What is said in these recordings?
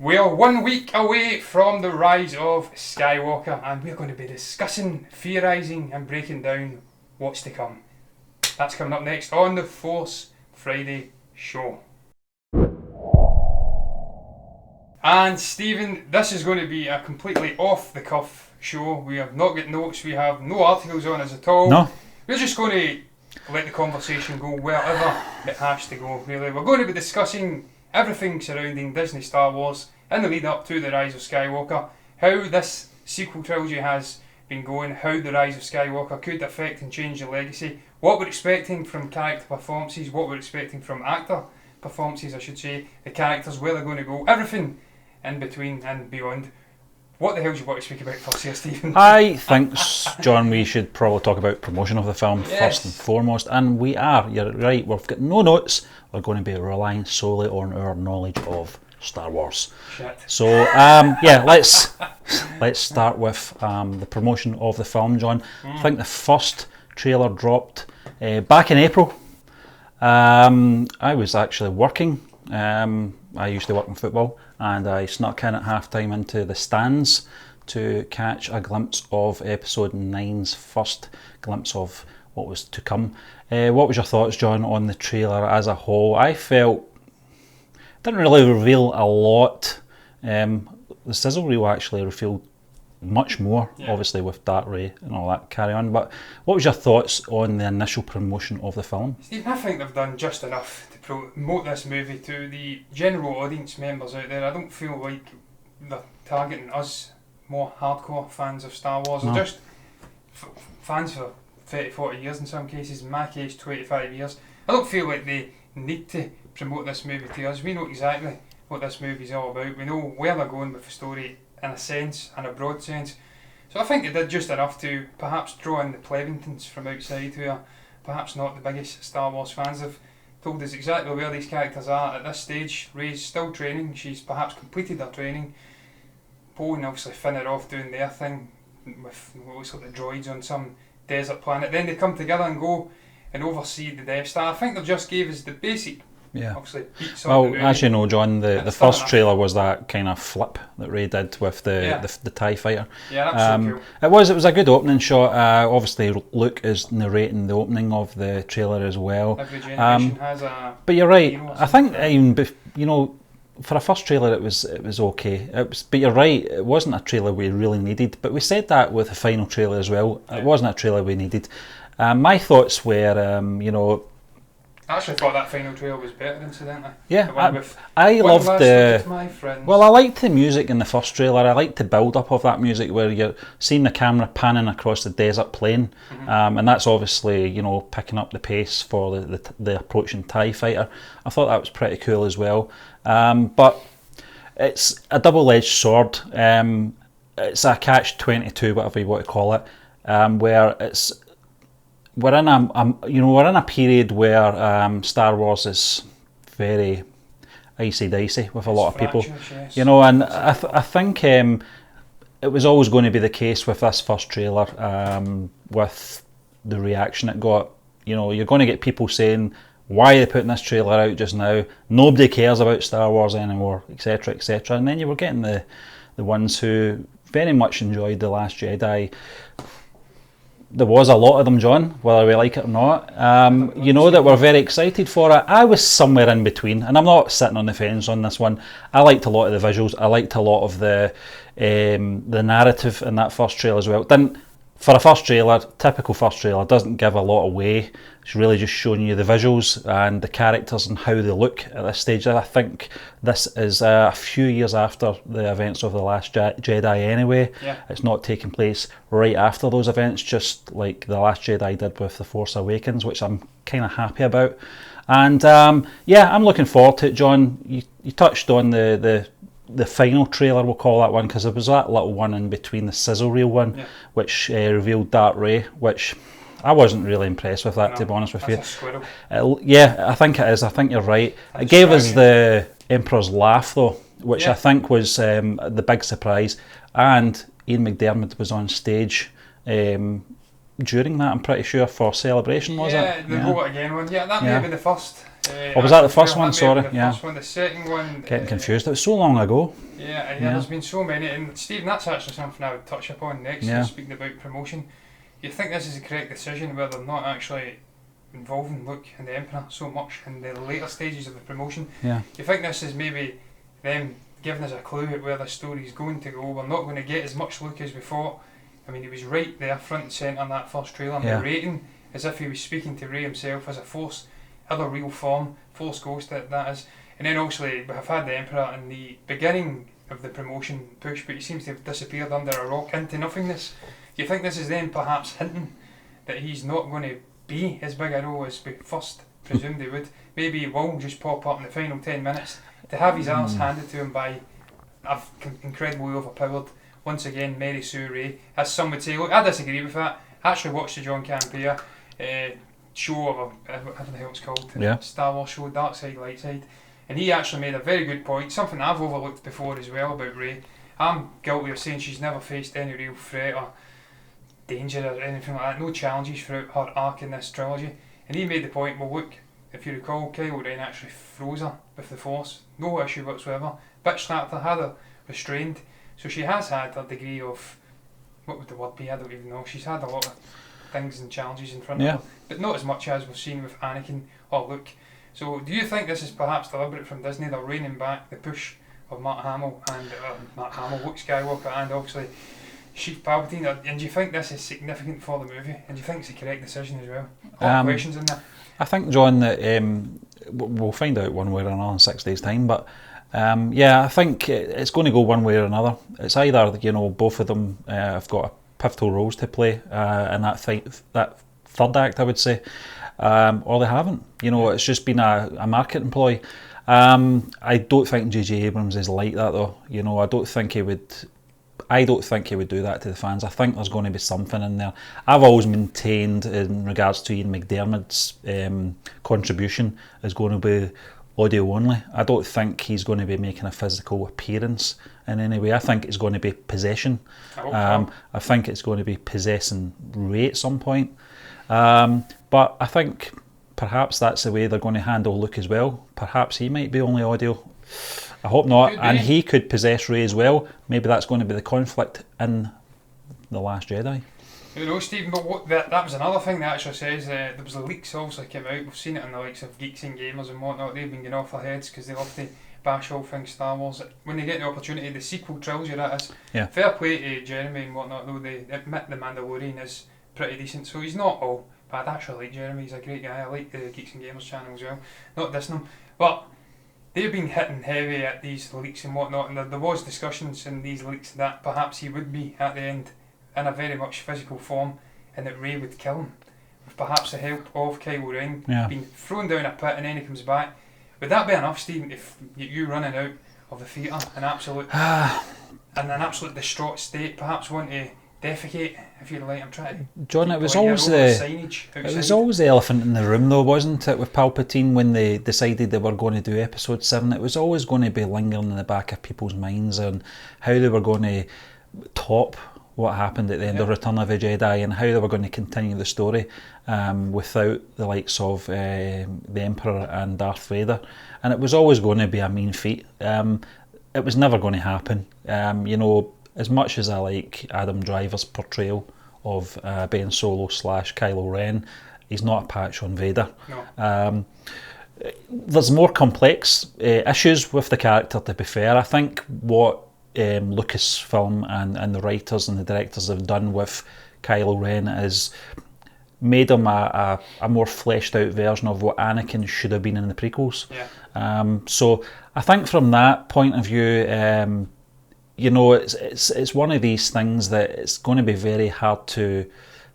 We are 1 week away from the Rise of Skywalker, and we're going to be discussing, theorising and breaking down what's to come. That's coming up next on the Force Friday show. And Stephen, this is going to be a completely off the cuff show. We have not got notes, we have no articles on us at all. No. We're just going to let the conversation go wherever it has to go, really. We're going to be discussing everything surrounding Disney Star Wars in the lead up to the Rise of Skywalker, how this sequel trilogy has been going, how the Rise of Skywalker could affect and change the legacy, what we're expecting from character performances, what we're expecting from actor performances, I should say, the characters, where they're going to go, everything in between and beyond. What the hell do you want to speak about first here, Stephen? I think, John, we should probably talk about promotion of the film first and foremost, and we are, you're right, we've got no notes, we're going to be relying solely on our knowledge of Star Wars. Shit. So, let's start with the promotion of the film, John. I think the first trailer dropped back in April. I was actually working. I used to work in football, and I snuck in at half-time into the stands to catch a glimpse of episode 9's first glimpse of what was to come. What was your thoughts, John, on the trailer as a whole? I felt didn't really reveal a lot. The sizzle reel actually revealed much more, obviously with Dark Ray and all that carry on. But what was your thoughts on the initial promotion of the film? Stephen, I think they've done just enough to promote this movie to the general audience members out there. I don't feel like they're targeting us more hardcore fans of Star Wars. They're just fans for 30, 40 years in some cases, in my case 25 years. I don't feel like they need to promote this movie to us. We know exactly what this movie's all about. We know where they're going with the story in a sense, in a broad sense. So I think they did just enough to perhaps draw in the Plevingtons from outside who are perhaps not the biggest Star Wars fans. They've told us exactly where these characters are at this stage. Rey's still training, she's perhaps completed her training. Poe and obviously Finn are off doing their thing with what looks like the droids on some desert planet. Then they come together and go and oversee the Death Star. I think they just gave us the basic. Obviously, well, as you know, John, the first trailer was that kind of flip that Rey did with the TIE fighter. Yeah, that was so cool. It was a good opening shot. Obviously, Luke is narrating the opening of the trailer as well. Every generation has a. But you're right. I think for a first trailer, it was okay. But you're right. It wasn't a trailer we really needed. But we said that with the final trailer as well. Yeah. It wasn't a trailer we needed. My thoughts were, I actually thought that final trailer was better, incidentally. Yeah, I loved I liked the music in the first trailer. I liked the build-up of that music where you're seeing the camera panning across the desert plain, and that's obviously, picking up the pace for the approaching TIE fighter. I thought that was pretty cool as well. But it's a double-edged sword. It's a catch-22, whatever you want to call it, where we're in a period where Star Wars is very icy dicey with a lot of people, yes. And I think it was always going to be the case with this first trailer, with the reaction it got. You're going to get people saying, why are they putting this trailer out just now? Nobody cares about Star Wars anymore, etc., etc. And then you were getting the ones who very much enjoyed The Last Jedi. There was a lot of them, John, whether we like it or not. That we're very excited for it. I was somewhere in between, and I'm not sitting on the fence on this one. I liked a lot of the visuals. I liked a lot of the narrative in that first trailer as well. For a first trailer, typical first trailer, doesn't give a lot away. It's really just showing you the visuals and the characters and how they look at this stage. I think this is a few years after the events of The Last Jedi anyway. Yeah. It's not taking place right after those events, just like The Last Jedi did with The Force Awakens, which I'm kind of happy about. And I'm looking forward to it, John. You touched on the final trailer, we'll call that one, because there was that little one in between, the sizzle reel one, which revealed Dark Ray, which I wasn't really impressed with that, to be honest with you. A squirrel. I think it is. I think you're right. It gave us the Emperor's Laugh, though, which I think was the big surprise. And Ian McDiarmid was on stage during that, I'm pretty sure, for Celebration, was it? Yeah, the Roll It Again one. Yeah, that may have been the first. Was that the first one? Sorry, the first one. The second one... Getting confused. It was so long ago. Yeah, there's been so many. And Stephen, that's actually something I would touch upon next, speaking about promotion. You think this is the correct decision where they're not actually involving Luke and the Emperor so much in the later stages of the promotion? Yeah. You think this is maybe them giving us a clue at where the story's going to go? We're not going to get as much Luke as we thought. I mean, he was right there, front and centre in that first trailer, narrating as if he was speaking to Rey himself as a Force, other real form, Force Ghost that is. And then obviously we have had the Emperor in the beginning of the promotion push, but he seems to have disappeared under a rock into nothingness. Do you think this is then perhaps hinting that he's not going to be as big a role as we first presumed he would? Maybe he will just pop up in the final 10 minutes to have his arse handed to him by incredibly overpowered, once again, Mary Sue Ray. As some would say, look, I disagree with that. I actually watched the John Campea show of I don't know how it's called, Star Wars show, Dark Side, Light Side, and he actually made a very good point, something I've overlooked before as well about Ray. I'm guilty of saying she's never faced any real threat or danger or anything like that, no challenges throughout her arc in this trilogy, and he made the point, well look, if you recall, Kylo Ren actually froze her with the Force, no issue whatsoever, bitch slapped her, had her restrained, so she has had a degree of, what would the word be, I don't even know, she's had a lot of things and challenges in front of her, but not as much as we've seen with Anakin or Luke. So do you think this is perhaps deliberate from Disney? They're reining back the push of Luke Skywalker, and obviously Sheev Palpatine, and do you think this is significant for the movie, and do you think it's the correct decision as well? A lot of questions in there. I think, John, that we'll find out one way or another in 6 days' time, but I think it's going to go one way or another. It's either, both of them have got pivotal roles to play in that third act, I would say, or they haven't. It's just been a marketing ploy. I don't think J.J. Abrams is like that, though. I don't think he would do that to the fans. I think there's going to be something in there. I've always maintained, in regards to Ian McDiarmid's contribution, is going to be audio only. I don't think he's going to be making a physical appearance in any way. I think it's going to be possession. I think it's going to be possessing Rey at some point. But I think perhaps that's the way they're going to handle Luke as well. Perhaps he might be only audio. I hope not. And he could possess Rey as well. Maybe that's going to be the conflict in The Last Jedi. Stephen, but that was another thing that actually says there was the leaks obviously came out. We've seen it in the likes of Geeks and Gamers and whatnot. They've been getting off their heads because they love to bash all things Star Wars. When they get the opportunity, the sequel trilogy that is, fair play to Jeremy and whatnot, though they admit The Mandalorian is pretty decent, so he's not all bad. I actually like Jeremy, he's a great guy. I like the Geeks and Gamers channel as well, not dissing him, but they've been hitting heavy at these leaks and whatnot, and there was discussions in these leaks that perhaps he would be at the end in a very much physical form, and that Rey would kill him with perhaps the help of Kylo Ren being thrown down a pit and then he comes back. Would that be enough, Stephen, if you running out of the theatre in an absolute distraught state, perhaps want to defecate, if you like? I'm trying to... John, it was always the elephant in the room, though, wasn't it, with Palpatine when they decided they were going to do Episode 7. It was always going to be lingering in the back of people's minds on how they were going to top what happened at the end of Return of the Jedi, and how they were going to continue the story without the likes of the Emperor and Darth Vader. And it was always going to be a mean feat. It was never going to happen. As much as I like Adam Driver's portrayal of Ben Solo / Kylo Ren, he's not a patch on Vader. No. There's more complex issues with the character, to be fair. I think what Lucasfilm and the writers and the directors have done with Kylo Ren is made him a more fleshed out version of what Anakin should have been in the prequels. So I think from that point of view, it's one of these things that it's going to be very hard to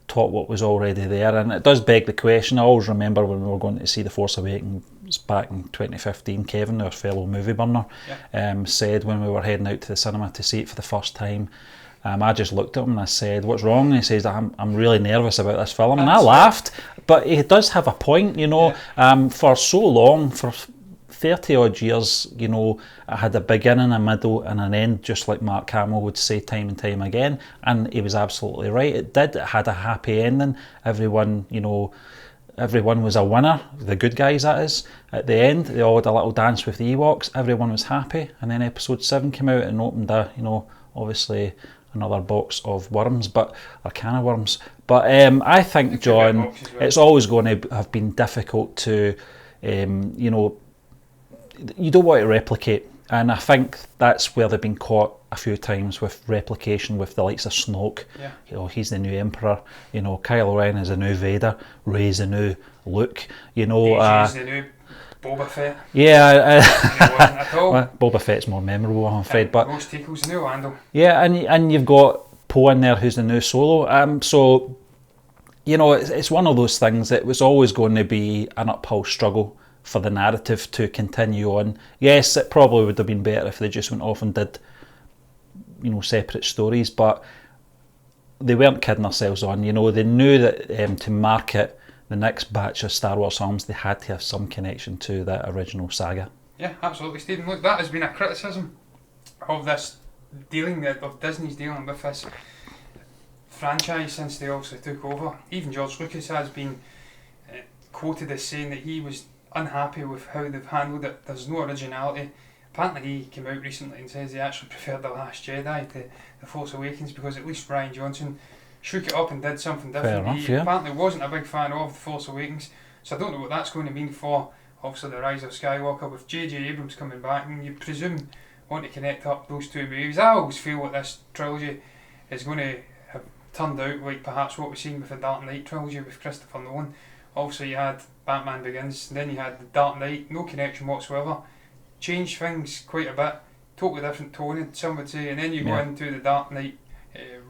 top what was already there, and it does beg the question. I always remember when we were going to see The Force Awakens back in 2015, Kevin, our fellow movie burner, said when we were heading out to the cinema to see it for the first time, I just looked at him and I said, "What's wrong?" And he says, I'm really nervous about this film. And I laughed, but he does have a point, for so long, for 30 odd years, you know, it had a beginning, a middle and an end, just like Mark Hamill would say time and time again, and he was absolutely right. It had a happy ending. Everyone, you know, everyone was a winner, the good guys that is. At the end, they all had a little dance with the Ewoks, everyone was happy, and then episode 7 came out and opened a, you know, obviously another box of worms, but a can of worms. But I think, John, it's always going to have been difficult to, you know, you don't want to replicate, and I think that's where they've been caught a few times with replication with the likes of Snoke. Yeah. You know, he's the new Emperor. You know, Kylo Ren is the new Vader. Rey's the new Luke. You know, he's the new Boba Fett. Yeah, It wasn't at all. Boba Fett's more memorable, I'm afraid. But Ghost Tico's the new Lando. Yeah, and you've got Poe in there, who's the new Solo. So, you know, it's one of those things that was always going to be an uphill struggle for the narrative to continue on. Yes, it probably would have been better if they just went off and did, you know, separate stories, but they weren't kidding themselves on. You know, they knew that to market the next batch of Star Wars films, they had to have some connection to that original saga. Yeah, absolutely, Stephen. Look, that has been a criticism of this of Disney's dealing with this franchise since they obviously took over. Even George Lucas has been quoted as saying that he was unhappy with how they've handled it. There's no originality. Apparently he came out recently and says he actually preferred The Last Jedi to The Force Awakens, because at least Rian Johnson shook it up and did something different. Fair enough, He yeah. apparently wasn't a big fan of The Force Awakens, so I don't know what that's going to mean for obviously The Rise of Skywalker. With J.J. Abrams coming back, and you presume want to connect up those two movies. I always feel that this trilogy is going to have turned out like perhaps what we've seen with the Dark Knight trilogy with Christopher Nolan. Obviously you had Batman Begins, and then you had The Dark Knight, no connection whatsoever, changed things quite a bit, totally different tone, some would say, and then you go into The Dark Knight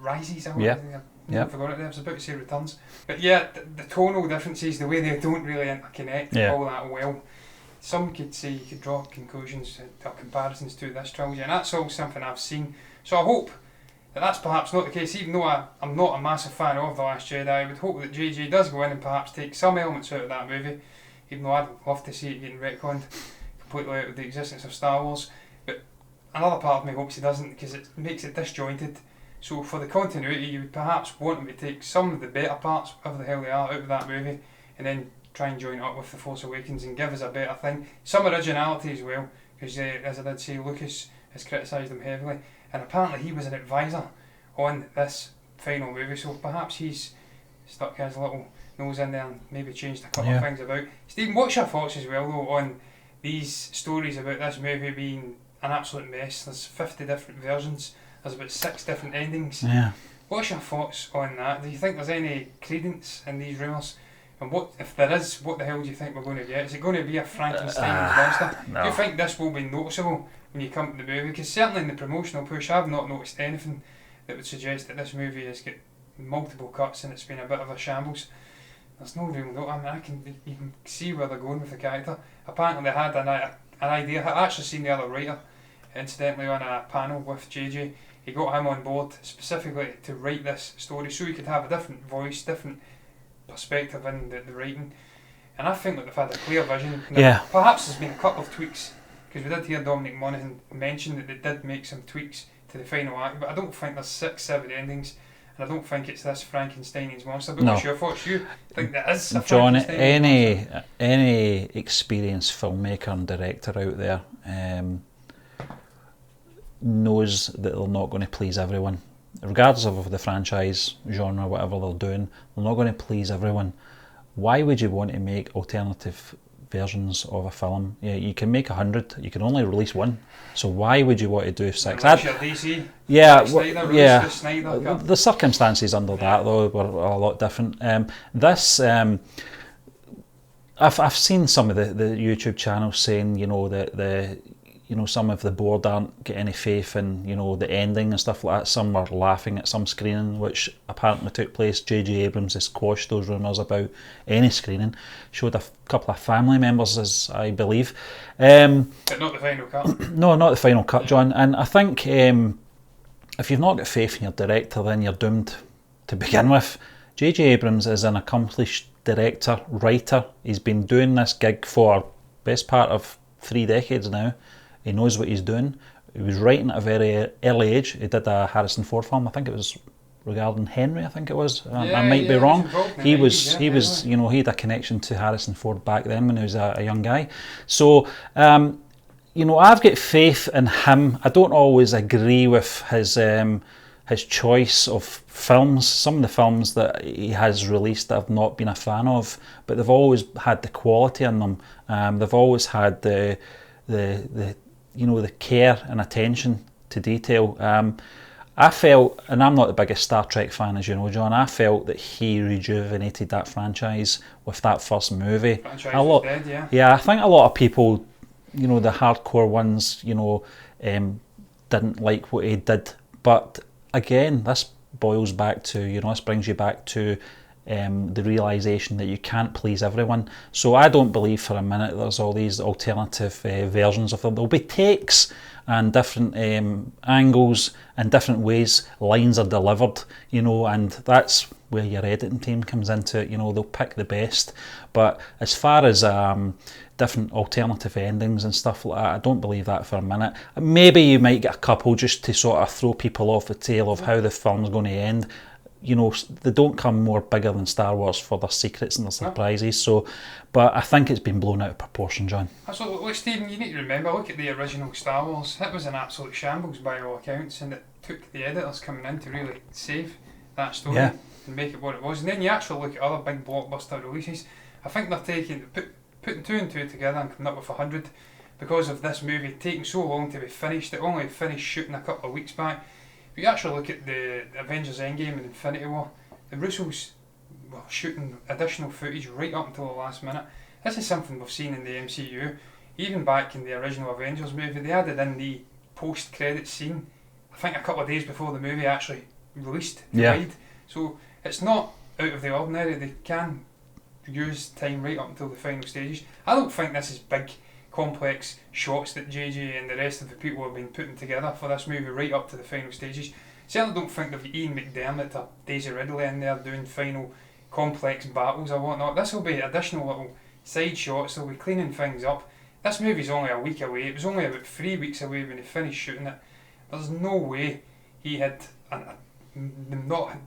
Rises, I forgot it there, I was about to say Returns, but yeah, the tonal differences, the way they don't really interconnect all that well. Some could say you could draw conclusions or comparisons to this trilogy, and that's all something I've seen, so I hope that's perhaps not the case. Even though I'm not a massive fan of The Last Jedi, I would hope that JJ does go in and perhaps take some elements out of that movie, even though I'd love to see it getting retconned completely out of the existence of Star Wars. But another part of me hopes he doesn't, because it makes it disjointed. So for the continuity, you would perhaps want him to take some of the better parts, whatever the hell they are, out of that movie, and then try and join it up with The Force Awakens and give us a better thing. Some originality as well, because as I did say, Lucas has criticised him heavily, and apparently he was an advisor on this final movie, so perhaps he's stuck his little nose in there and maybe changed a couple of things about. Stephen, what's your thoughts as well though on these stories about this movie being an absolute mess? There's 50 different versions, there's about 6 different endings. Yeah. What's your thoughts on that? Do you think there's any credence in these rumours? And what, if there is, what the hell do you think we're going to get? Is it going to be a Frankenstein's monster? No. Do you think this will be noticeable when you come to the movie? Because certainly in the promotional push, I've not noticed anything that would suggest that this movie has got multiple cuts and it's been a bit of a shambles. There's no real note. I mean, you can see where they're going with the character. Apparently they had an idea. I've actually seen the other writer, incidentally, on a panel with JJ. He got him on board specifically to write this story so he could have a different voice, different perspective in the writing. And I think that they've had a clear vision. Now, perhaps there's been a couple of tweaks, because we did hear Dominic Monaghan mention that they did make some tweaks to the final act, but I don't think there's 6, 7 endings, and I don't think it's this Frankenstein's monster. But what's your thoughts? You think that is a John, Frankenstein's monster? any experienced filmmaker and director out there knows that they're not going to please everyone. Regardless of the franchise, genre, whatever they're doing, they're not going to please everyone. Why would you want to make alternative versions of a film? Yeah, you can make 100, you can only release 1. So why would you want to do 6? DC, Snyder, the circumstances under that though were a lot different. I've seen some of the YouTube channels saying, you know, that some of the board aren't get any faith in, you know, the ending and stuff like that. Some were laughing at some screening which apparently took place. J.J. Abrams has quashed those rumours about any screening. Showed a couple of family members, as I believe. But not the final cut. No, not the final cut, John. And I think if you've not got faith in your director, then you're doomed to begin with. J.J. Abrams is an accomplished director, writer. He's been doing this gig for best part of 3 decades now. He knows what he's doing. He was writing at a very early age. He did a Harrison Ford film. I think it was regarding Henry. I think it was. I might be wrong. He was. You know, he had a connection to Harrison Ford back then when he was a young guy. So, you know, I've got faith in him. I don't always agree with his choice of films. Some of the films that he has released that I've not been a fan of, but they've always had the quality in them. They've always had the you know, the care and attention to detail. I felt, and I'm not the biggest Star Trek fan as you know, John, I felt that he rejuvenated that franchise with that first movie. Franchise I think a lot of people, you know, the hardcore ones, you know, didn't like what he did. But again, this boils back to, you know, this brings you back to the realisation that you can't please everyone. So I don't believe for a minute there's all these alternative versions of them. There'll be takes and different angles and different ways lines are delivered, you know, and that's where your editing team comes into it. You know, they'll pick the best. But as far as different alternative endings and stuff like that, I don't believe that for a minute. Maybe you might get a couple just to sort of throw people off the tail of how the film's going to end. You know, they don't come more bigger than Star Wars for their secrets and their surprises. So, but I think it's been blown out of proportion, John. Absolutely. Look, Stephen, you need to remember, look at the original Star Wars. It was an absolute shambles by all accounts, and it took the editors coming in to really save that story and make it what it was. And then you actually look at other big blockbuster releases. I think they're putting 2 and 2 together and coming up with 100 because of this movie taking so long to be finished. It only finished shooting a couple of weeks back. If you actually look at the Avengers Endgame and Infinity War, the Russos were shooting additional footage right up until the last minute. This is something we've seen in the MCU. Even back in the original Avengers movie, they added in the post-credits scene, I think a couple of days before the movie actually released. So it's not out of the ordinary. They can use time right up until the final stages. I don't think this is big, complex shots that JJ and the rest of the people have been putting together for this movie right up to the final stages. Certainly don't think they've Ian McDermott or Daisy Ridley in there doing final complex battles or whatnot. This will be additional little side shots. They'll be cleaning things up. This movie's only a week away. It was only about 3 weeks away when he finished shooting it. There's no way he had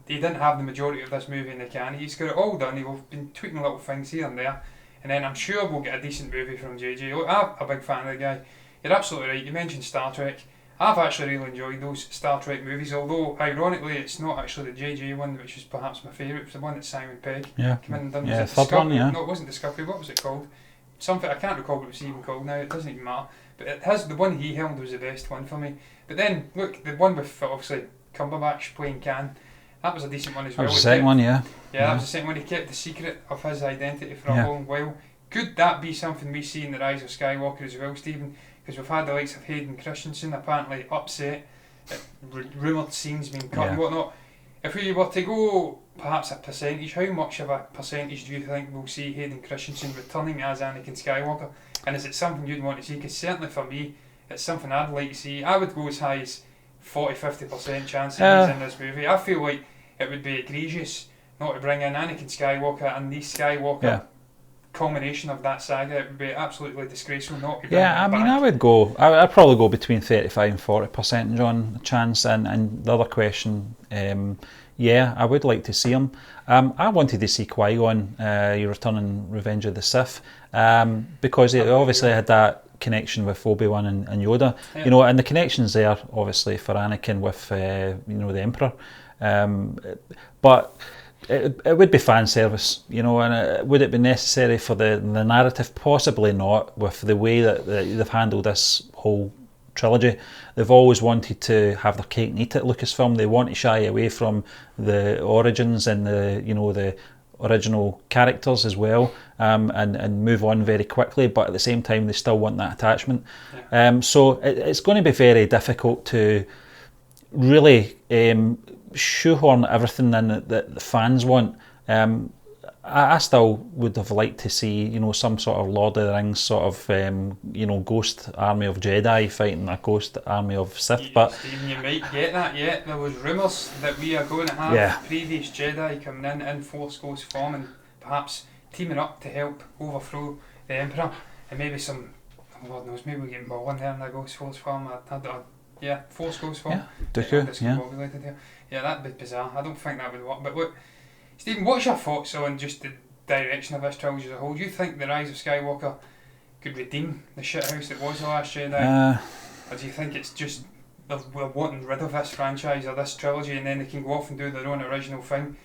he didn't have the majority of this movie in the can. He's got it all done. He's been tweaking little things here and there. And then I'm sure we'll get a decent movie from JJ. Look, I'm a big fan of the guy. You're absolutely right. You mentioned Star Trek. I've actually really enjoyed those Star Trek movies, although ironically it's not actually the JJ one, which is perhaps my favourite. It's the one that Simon Pegg came in and done. Yeah, third one, yeah. No, it wasn't Discovery. What was it called? Something, I can't recall what it was even called now. It doesn't even matter. But it has, the one he held was the best one for me. But then, look, the one with obviously Cumberbatch playing Khan, that was a decent one as well. That was the second one, Yeah, that was the second one. He kept the secret of his identity for a long while. Could that be something we see in the Rise of Skywalker as well, Stephen? Because we've had the likes of Hayden Christensen apparently upset at rumoured scenes being cut and whatnot. If we were to go perhaps a percentage, how much of a percentage do you think we'll see Hayden Christensen returning as Anakin Skywalker? And is it something you'd want to see? Because certainly for me, it's something I'd like to see. I would go as high as 40-50% chance that he's in this movie. I feel like it would be egregious not to bring in Anakin Skywalker and the Skywalker culmination of that saga. It would be absolutely disgraceful not to bring him back. I mean, I'd probably go between 35 and 40% John chance. And the other question, I would like to see him. I wanted to see Qui-Gon returning Revenge of the Sith because he obviously had that connection with Obi-Wan and Yoda, you know, and the connections there obviously for Anakin with the Emperor, but it would be fan service, you know, and would it be necessary for the narrative? Possibly not, with the way that they've handled this whole trilogy. They've always wanted to have their cake and eat it, Lucasfilm. They want to shy away from the origins and the original characters as well, and move on very quickly, but at the same time they still want that attachment. So it's going to be very difficult to really shoehorn everything in that the fans want. I still would have liked to see, you know, some sort of Lord of the Rings sort of, ghost army of Jedi fighting a ghost army of Sith. But Stephen, you might get that yet. There was rumours that we are going to have previous Jedi coming in Force Ghost form and perhaps teaming up to help overthrow the Emperor, and maybe some Lord knows, maybe we get McLaughlin there and a Ghost Force film. Force Ghost film. Yeah, Dooku, yeah. Yeah, that'd be bizarre. I don't think that would work. But look, Stephen, what's your thoughts on just the direction of this trilogy as a whole? Do you think The Rise of Skywalker could redeem the shithouse that was The Last Jedi? Or do you think it's just they're wanting rid of this franchise or this trilogy and then they can go off and do their own original thing?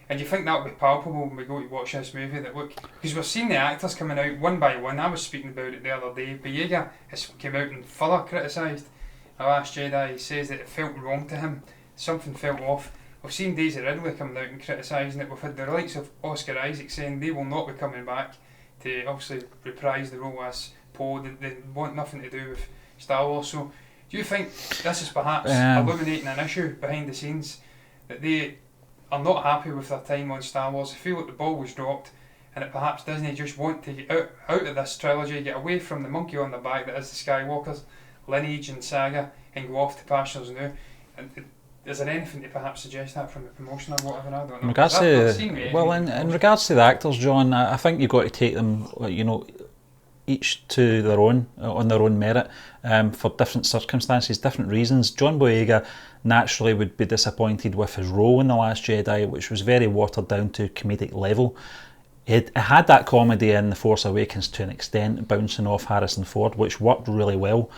And do you think that'll be palpable when we go to watch this movie? That look, because we've seen the actors coming out one by one. I was speaking about it the other day. Boyega has came out and further criticised The Last Jedi. He says that it felt wrong to him. Something felt off. We've seen Daisy Ridley coming out and criticising it. We've had the likes of Oscar Isaac saying they will not be coming back to obviously reprise the role as Poe. They want nothing to do with Star Wars. So do you think this is perhaps illuminating an issue behind the scenes, that they are not happy with their time on Star Wars? They feel like the ball was dropped and that perhaps Disney just want to get out of this trilogy, get away from the monkey on the back that is the Skywalkers lineage and saga, and go off to pastures new. And is there anything to perhaps suggest that from the promotion or whatever? I don't know. In regards in regards to the actors, John, I think you've got to take them, each to their own, on their own merit, for different circumstances, different reasons. John Boyega naturally would be disappointed with his role in The Last Jedi, which was very watered down to comedic level. It had that comedy in The Force Awakens to an extent, bouncing off Harrison Ford, which worked really well.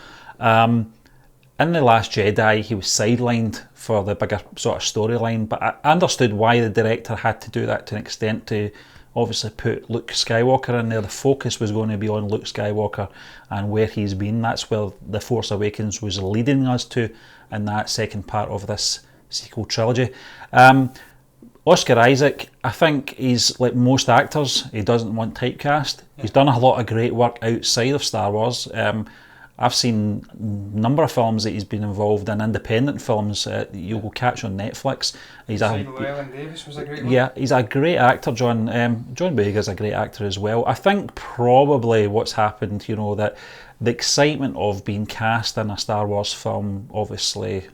In The Last Jedi, he was sidelined for the bigger sort of storyline, but I understood why the director had to do that to an extent, to obviously put Luke Skywalker in there. The focus was going to be on Luke Skywalker and where he's been. That's where The Force Awakens was leading us to in that second part of this sequel trilogy. Oscar Isaac, I think he's like most actors, he doesn't want typecast. He's done a lot of great work outside of Star Wars. I've seen a number of films that he's been involved in, independent films that you will catch on Netflix. Llewellyn Davis was a great one. Yeah, he's a great actor, John. John Boyega's a great actor as well. I think probably what's happened, that the excitement of being cast in a Star Wars film, obviously,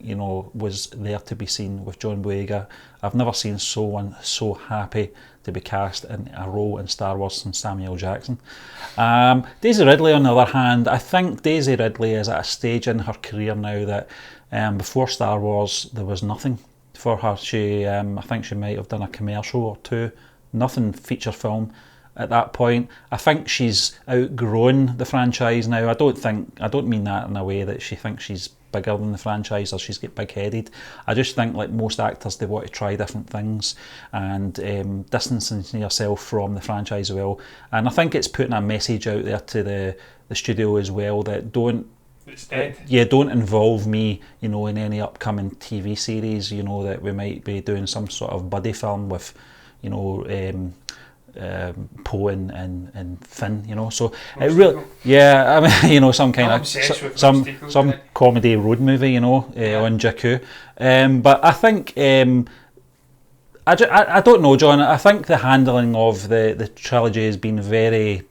was there to be seen with John Boyega. I've never seen someone so happy to be cast in a role in Star Wars since Samuel Jackson. Daisy Ridley, on the other hand, I think Daisy Ridley is at a stage in her career now that before Star Wars there was nothing for her. She, I think she might have done a commercial or two, nothing feature film at that point. I think she's outgrown the franchise now. I don't mean that in a way that she thinks she's bigger than the franchise or she's get big-headed. I just think, like most actors, they want to try different things and distancing yourself from the franchise as well. And I think it's putting a message out there to the studio as well that don't involve me, in any upcoming TV series. That we might be doing some sort of buddy film with, Poe and Finn, so it really, some kind of some comedy road movie, on Jakku. But I think I don't know, John. I think the handling of the trilogy has been very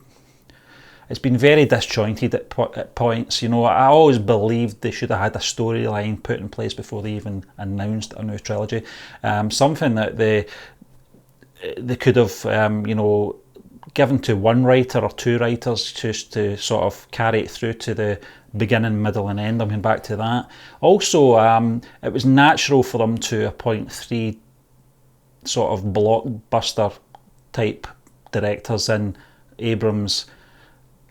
disjointed at points. I always believed they should have had a storyline put in place before they even announced a new trilogy. Something that they could have, given to one writer or two writers just to sort of carry it through to the beginning, middle and end. I'm going back to that. Also, it was natural for them to appoint three sort of blockbuster type directors in: Abrams,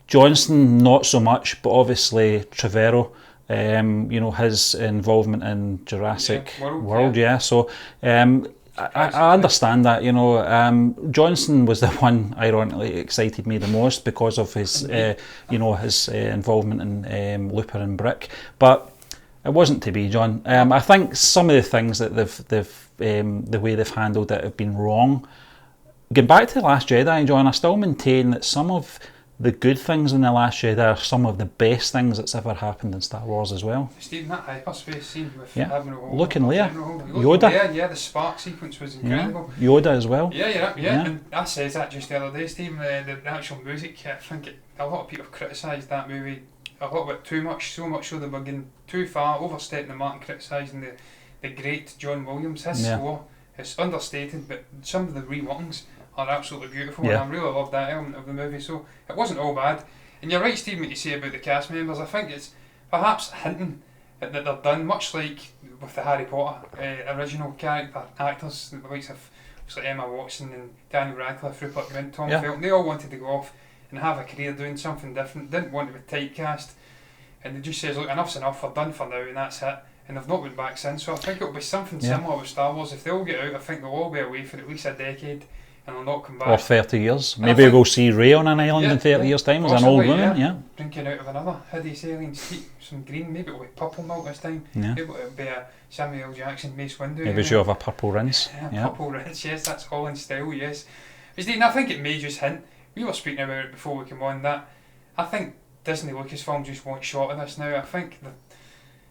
Johnson, not so much, but obviously Trevorrow, his involvement in Jurassic World. So I understand that, Johnson was the one ironically excited me the most because of his, his involvement in Looper and Brick, but it wasn't to be, John. I think some of the things that they've the way they've handled it have been wrong. Getting back to The Last Jedi, John, I still maintain that some of the good things in The Last Jedi are some of the best things that's ever happened in Star Wars as well. Stephen, that hyperspace scene with Luke and Leia, Yoda. The spark sequence was incredible. Yoda as well. Yeah. And I said that just the other day, Stephen. The actual music, I think a lot of people have criticised that movie a little bit too much, so much so they were getting too far, overstepping the mark and criticising the great John Williams. His score is understated, but some of the reworkings are absolutely beautiful, and I really loved that element of the movie, so it wasn't all bad. And you're right, Steve, what you say about the cast members. I think it's perhaps hinting that they're done, much like with the Harry Potter original character actors, the likes of Emma Watson and Daniel Radcliffe, Rupert Grint, Tom Felton. They all wanted to go off and have a career doing something different, didn't want to be typecast, and they just says, look, enough's enough, we're done for now, and that's it. And they've not went back since. So I think it'll be something similar with Star Wars. If they all get out, I think they'll all be away for at least a decade, and they'll not come back. Or 30 years. Maybe we'll see Rey on an island in 30 years' time as an old woman. Drinking out of another hideous alien steep, some green, maybe it'll be purple milk this time. Yeah. Maybe it'll be a Samuel L. Jackson Mace Windu. Maybe she'll have a purple rinse. Purple rinse, yes, that's Holland style, yes. But Stephen, I think it may just hint, we were speaking about it before we came on, that I think Disney Lucasfilm just want shot of this now. I think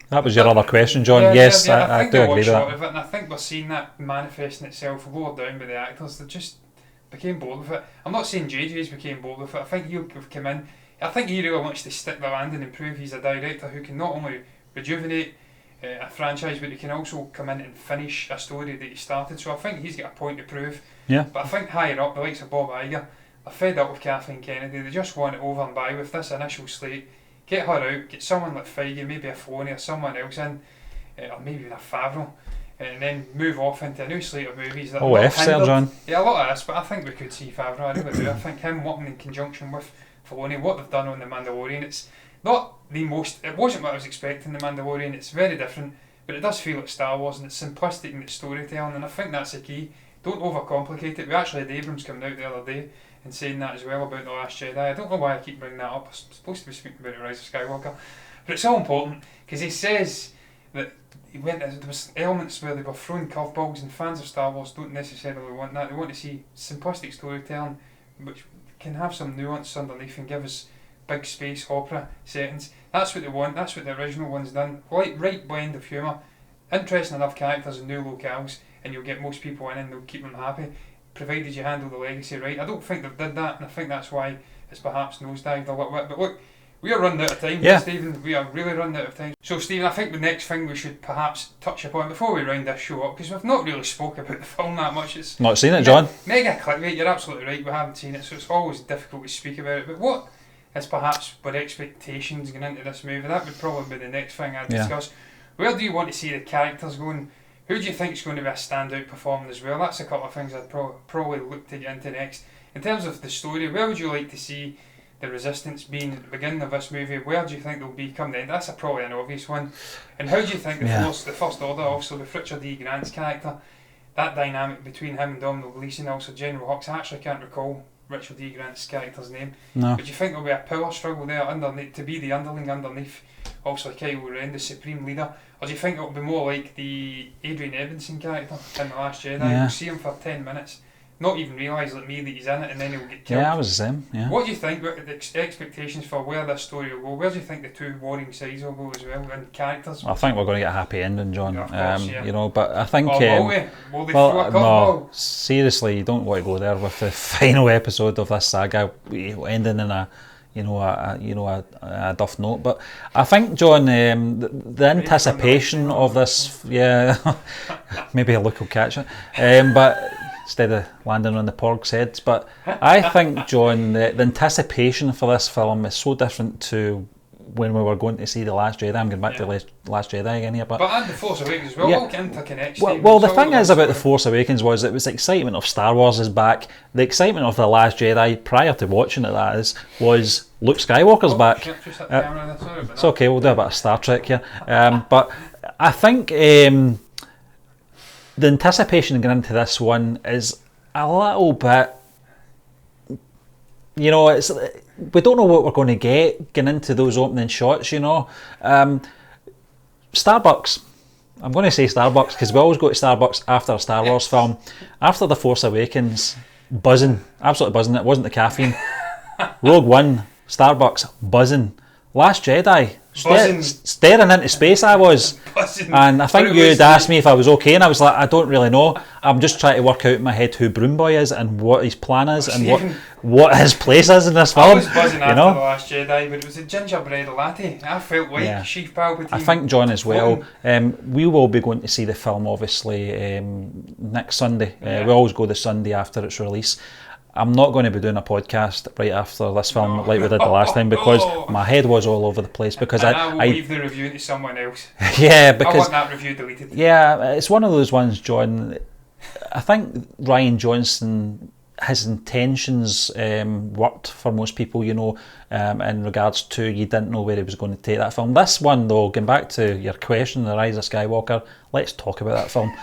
that was your other question, John. Yes, I do agree with that. Of it, and I think we're seeing that manifesting itself lower down by the actors. They just became bored with it. I'm not saying JJ's became bored with it. I think he'll come in. I think he really wants to stick the landing and prove he's a director who can not only rejuvenate a franchise, but he can also come in and finish a story that he started. So I think he's got a point to prove. Yeah. But I think higher up, the likes of Bob Iger, are fed up with Kathleen Kennedy. They just want it over and by with this initial slate. Get her out, get someone like Feige, maybe a Filoni or someone else in, or maybe even a Favreau, and then move off into a new slate of movies. That John. Yeah, a lot of this, but I think we could see Favreau, I really do. I think him working in conjunction with Filoni, what they've done on The Mandalorian, it's not the most, it wasn't what I was expecting, The Mandalorian, it's very different, but it does feel like Star Wars, and it's simplistic in its storytelling, and I think that's the key. Don't overcomplicate it. We actually had Abrams coming out the other day and saying that as well about The Last Jedi. I don't know why I keep bringing that up. I'm supposed to be speaking about Rise of Skywalker, but it's so important because he says that there was elements where they were throwing curveballs, and fans of Star Wars don't necessarily want that. They want to see simplistic storytelling which can have some nuance underneath and give us big space opera settings. That's what they want. That's what the original one's done. Right blend of humour, interesting enough characters and new locales, and you'll get most people in and they'll keep them happy, provided you handle the legacy right. I don't think they've did that, and I think that's why it's perhaps nosedived a little bit. But look, we are running out of time, Stephen. We are really running out of time. So, Stephen, I think the next thing we should perhaps touch upon before we round this show up, because we've not really spoke about the film that much. It's not seen it, John. Mega clickbait. You're absolutely right. We haven't seen it, so it's always difficult to speak about it. But what is perhaps with expectations going into this movie? That would probably be the next thing I'd discuss. Where do you want to see the characters going? Who do you think is going to be a standout performer as well? That's a couple of things I'd probably look to get into next. In terms of the story, where would you like to see the Resistance being at the beginning of this movie? Where do you think they'll be come the end? That's probably an obvious one. And how do you think the First Order, also with Richard E. Grant's character, that dynamic between him and Domhnall Gleeson, also General Hux, I actually can't recall Richard E. Grant's character's name. No. But do you think there'll be a power struggle there underneath, to be the underling underneath also Kylo Ren, the supreme leader? Or do you think it'll be more like the Adrian Edmondson character in The Last Jedi? We'll see him for 10 minutes, not even realise like me that he's in it, and then he'll get killed. Yeah, I was the same. Yeah. What do you think, what the expectations for where this story will go? Where do you think the two warring sides will go as well, and characters? I think we're going to get a happy ending, John. Of course, You know, but I think... Will they throw a curveball? No, seriously, you don't want to go there with the final episode of this saga ending in a duff note. But I think, John, the anticipation of this, maybe a look will catch it, but instead of landing on the porg's heads. But I think, John, the anticipation for this film is so different to when we were going to see The Last Jedi. I'm going back to Last Jedi again here, but and The Force Awakens as well. All interconnects. Well, the thing is about The Force Awakens was it was the excitement of Star Wars is back. The excitement of The Last Jedi prior to watching it, that is, was Luke Skywalker's back. It's okay, we'll do a bit of Star Trek here. But I think the anticipation going into this one is a little bit, it's we don't know what we're going to get getting into those opening shots, Starbucks. I'm going to say Starbucks because we always go to Starbucks after a Star Wars film. After The Force Awakens, buzzing, absolutely buzzing. It wasn't the caffeine. Rogue One, Starbucks, buzzing. Last Jedi, staring into space I was. And I think you'd asked me if I was okay, and I was like, I don't really know. I'm just trying to work out in my head who Broom Boy is and what his plan is and what his place is in this film. I was buzzing after The Last Jedi, but it was a gingerbread latte. I felt like Chief Palpatine. I think, John, as well, we will be going to see the film, obviously, next Sunday. We always go the Sunday after its release. I'm not going to be doing a podcast right after this film like we did the last time, because my head was all over the place. Because I will leave the review to someone else. Yeah, because I want that review deleted. Yeah, it's one of those ones, John. I think Rian Johnson, his intentions worked for most people, you know, in regards to you didn't know where he was going to take that film. This one, though, going back to your question, The Rise of Skywalker, let's talk about that film.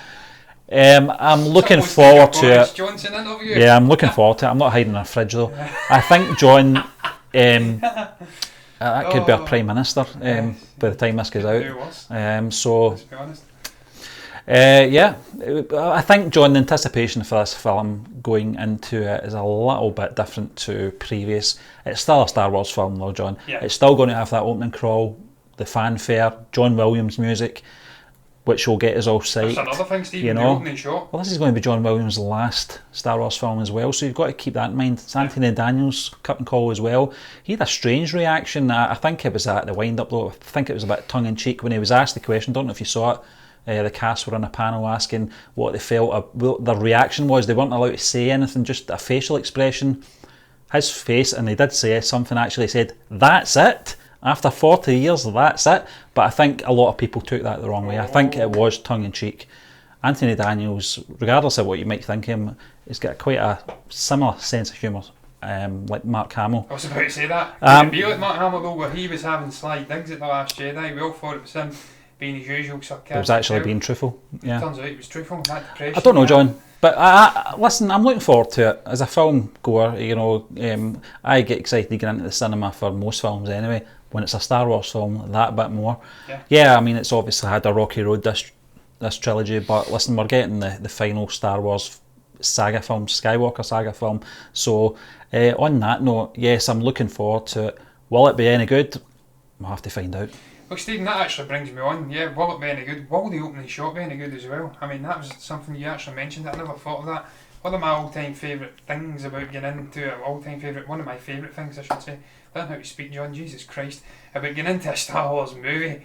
I'm looking forward to it. Johnson interview. Yeah, I'm looking forward to it. I'm not hiding in a fridge, though. I think, John, that could be a Prime Minister by the time this goes out. So, let's be honest. Yeah, I think, John, the anticipation for this film going into it is a little bit different to previous. It's still a Star Wars film, though, John. Yeah. It's still going to have that opening crawl, the fanfare, John Williams music, which will get us all psyched. That's another thing, Steve, you the know. opening shot. Well, this is going to be John Williams' last Star Wars film as well, so you've got to keep that in mind. It's Anthony Daniels' curtain call as well. He had a strange reaction. I think it was at the wind-up, though. I think it was a bit tongue-in-cheek when he was asked the question. Don't know if you saw it. The cast were on a panel asking what they felt. Their reaction was they weren't allowed to say anything, just a facial expression. His face, and they did say something, actually said, "That's it." After 40 years, that's it. But I think a lot of people took that the wrong way. I think it was tongue-in-cheek. Anthony Daniels, regardless of what you might think of him, he's got quite a similar sense of humour, like Mark Hamill. I was about to say that. Could it be like Mark Hamill, though, where he was having sly digs at The Last Jedi? We all thought it was him being his usual sarcastic. It was actually being truthful. Yeah. Turns out it was truthful. That depression. I don't know, John. But listen, I'm looking forward to it. As a film goer, you know, I get excited to get into the cinema for most films anyway. When it's a Star Wars film, that bit more. Yeah, I mean, it's obviously had a rocky road, this trilogy, but listen, we're getting the final Star Wars saga film, Skywalker saga film. So on that note, yes, I'm looking forward to it. Will it be any good? We'll have to find out. Well, Stephen, that actually brings me on. Yeah, will it be any good? Will the opening shot be any good as well? I mean, that was something you actually mentioned. I never thought of that. One of my all-time favourite things about getting into it, one of my favourite things, I should say, I don't know how to speak, John, Jesus Christ, about getting into a Star Wars movie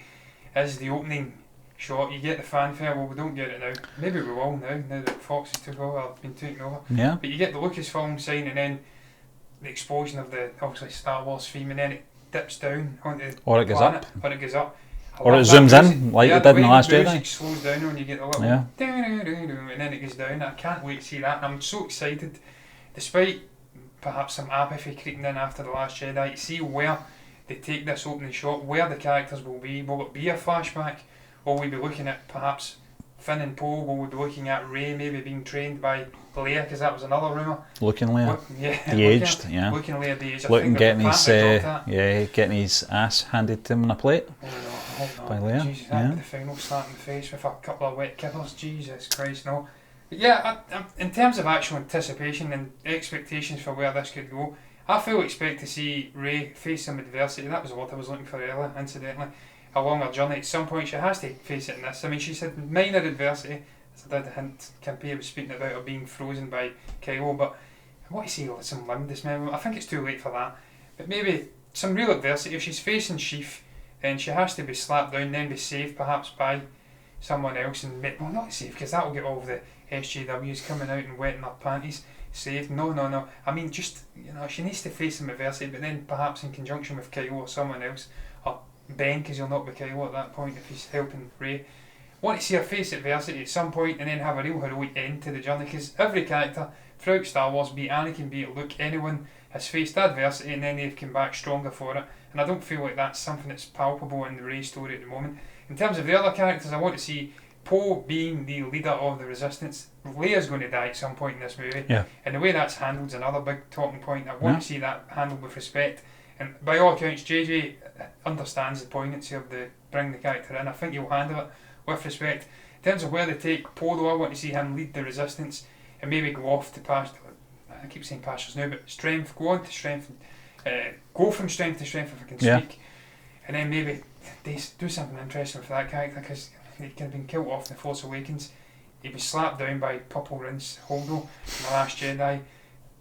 is the opening shot. You get the fanfare. Well, we don't get it now. Maybe we will now that Fox has took over, been taken over. Yeah. But you get the Lucasfilm sign, and then the explosion of the obviously Star Wars theme, and then it dips down onto the Or it goes planet, up. or it goes up. Or it zooms in, like it did in The Last Jedi. The music slows down when you get the little and then it goes down. I can't wait to see that, and I'm so excited, despite perhaps some apathy creeping in after The Last Jedi, to see where they take this opening shot, where the characters will be. Will it be a flashback? Will we be looking at perhaps Finn and Poe? Will we be looking at Rey maybe being trained by Leia, because that was another rumour. Looking Leia, yeah, de-aged, yeah. Looking Leia de-aged. Looking getting his ass handed to him on a plate. Oh no, I hope not. By Leia, Jesus, that'd be the final slap in the face with a couple of wet kippers. Jesus Christ, no. But yeah, in terms of actual anticipation and expectations for where this could go, I fully expect to see Rey face some adversity. That was what I was looking for earlier, incidentally. Along her journey, at some point she has to face it in this. I mean, she said minor adversity. As I did hint, Kimpy was speaking about her being frozen by Kylo, but I want to see some limb dismemberment. I think it's too late for that. But maybe some real adversity. If she's facing Sheev, then she has to be slapped down, then be saved perhaps by someone else. And well, not saved, because that will get all of the SJWs coming out and wetting their panties. Saved? No. I mean, just, she needs to face some adversity, but then perhaps in conjunction with Kylo or someone else, or Ben, because he'll not be Kylo at that point if he's helping Rey. Want to see her face adversity at some point and then have a real heroic end to the journey, because every character throughout Star Wars, be it Anakin, be it Luke, anyone has faced adversity and then they've come back stronger for it, and I don't feel like that's something that's palpable in the Rey story at the moment. In terms of the other characters, I want to see Poe being the leader of the Resistance. Leia's going to die at some point in this movie, and the way that's handled is another big talking point. I want to see that handled with respect, and by all accounts JJ understands the poignancy of bring the character in. I think he'll handle it with respect. In terms of where they take Poe, though, I want to see him lead the Resistance and maybe go off to I keep saying pastures now, but strength, go on to strength, go from strength to strength if I can speak, and then maybe they do something interesting for that character, because he could have been killed off in The Force Awakens. He was slapped down by Purple Rinse Holdo in The Last Jedi.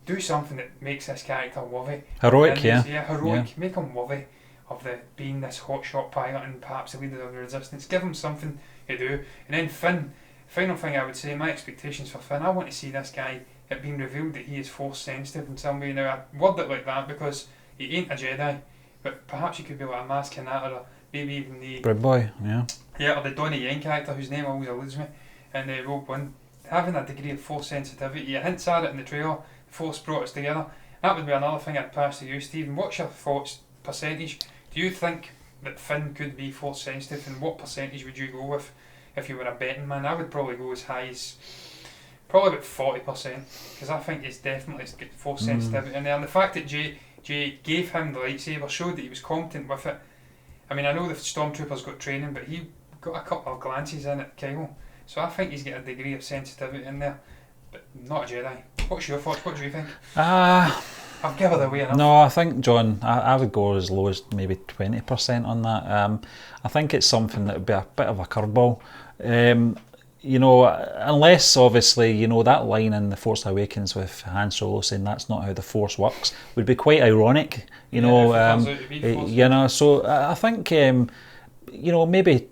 Do something that makes this character worthy. Heroic, heroic. Make him worthy of being this hotshot pilot and perhaps the leader of the Resistance. Give him something to do. And then Finn, final thing I would say, my expectations for Finn, I want to see this guy it being revealed that he is force sensitive in some way. Now I word it like that because he ain't a Jedi, but perhaps he could be like a Maz Kanata or maybe even the Bread Boy, yeah. Yeah, or the Donnie Yen character whose name always eludes me in Rogue One. Having a degree of force sensitivity, you hints at it in the trailer, force brought us together. That would be another thing I'd pass to you, Stephen. What's your thoughts, percentage? Do you think that Finn could be force sensitive, and what percentage would you go with if you were a betting man? I would probably go as high as probably about 40%, because I think it's definitely got force sensitivity in there. And the fact that Jay gave him the lightsaber showed that he was competent with it. I mean, I know the stormtroopers got training, but he got a couple of glances in at Kylo. So I think he's got a degree of sensitivity in there, but not a Jedi. What's your thoughts? What do you think? I've given it away enough. No, I think, John, I would go as low as maybe 20% on that. I think it's something that would be a bit of a curveball. You know, unless obviously, you know, that line in The Force Awakens with Han Solo saying that's not how the Force works would be quite ironic, you know. You know, so I think, you know, maybe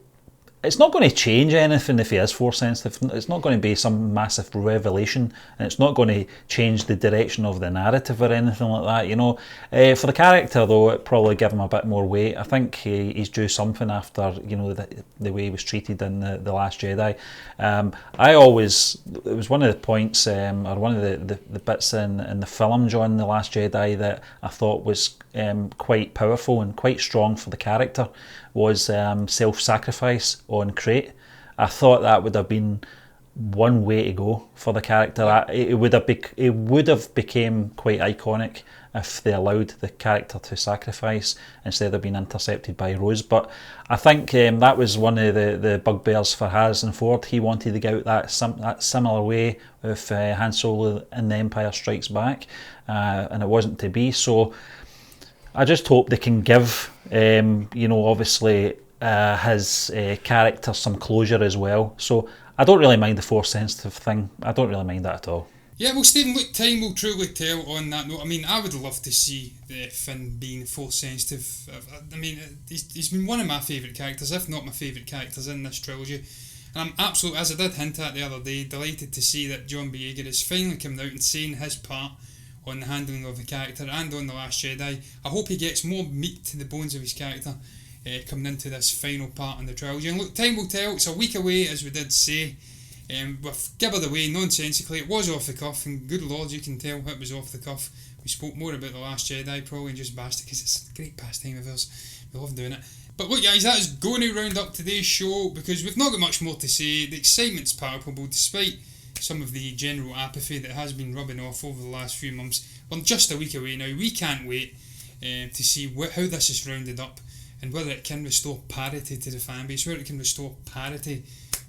it's not going to change anything if he is force sensitive. It's not going to be some massive revelation, and it's not going to change the direction of the narrative or anything like that, you know. For the character though, it probably give him a bit more weight. I think he's due something after, you know, the way he was treated in the Last Jedi. It was one of the points, or one of the bits in the film, John, The Last Jedi, that I thought was quite powerful and quite strong for the character, was self-sacrifice on Crate. I thought that would have been one way to go for the character. It would have became quite iconic if they allowed the character to sacrifice instead of being intercepted by Rose. But I think that was one of the bugbears for Harrison Ford. He wanted to go out that similar way with Han Solo in The Empire Strikes Back, and it wasn't to be. So I just hope they can give, you know, obviously his character some closure as well. So I don't really mind the force sensitive thing. I don't really mind that at all. Yeah, well, Stephen, look, time will truly tell on that note. I mean, I would love to see Finn being force sensitive. I mean, he's been one of my favourite characters, if not my favourite characters in this trilogy. And I'm absolutely, as I did hint at the other day, delighted to see that John Boyega is finally coming out and saying his part on the handling of the character and on The Last Jedi. I hope he gets more meat to the bones of his character coming into this final part in the trilogy. And look, time will tell. It's a week away, as we did say. We've given it away nonsensically. It was off the cuff, and good lord, you can tell it was off the cuff. We spoke more about The Last Jedi probably and just bashed it because it's a great pastime of ours. We love doing it. But look, guys, that is going to round up today's show because we've not got much more to say. The excitement's palpable despite some of the general apathy that has been rubbing off over the last few months. We're just a week away now. We can't wait to see how this is rounded up and whether it can restore parity to the fanbase, whether it can restore parity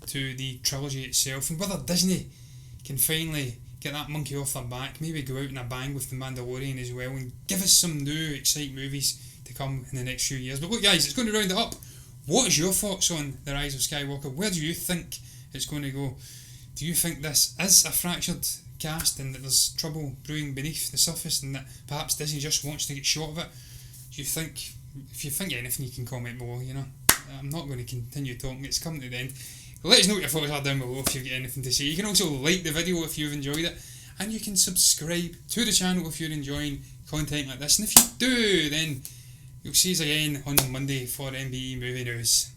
to the trilogy itself, and whether Disney can finally get that monkey off their back, maybe go out in a bang with The Mandalorian as well, and give us some new exciting movies to come in the next few years. But look, guys, it's going to round it up. What is your thoughts on The Rise of Skywalker? Where do you think it's going to go? Do you think this is a fractured cast and that there's trouble brewing beneath the surface and that perhaps Disney just wants to get shot of it? Do you think, if you think anything, you can comment below, you know? I'm not going to continue talking, it's coming to the end. Let us know what your thoughts are down below if you've got anything to say. You can also like the video if you've enjoyed it, and you can subscribe to the channel if you're enjoying content like this. And if you do, then you'll see us again on Monday for MBE Movie News.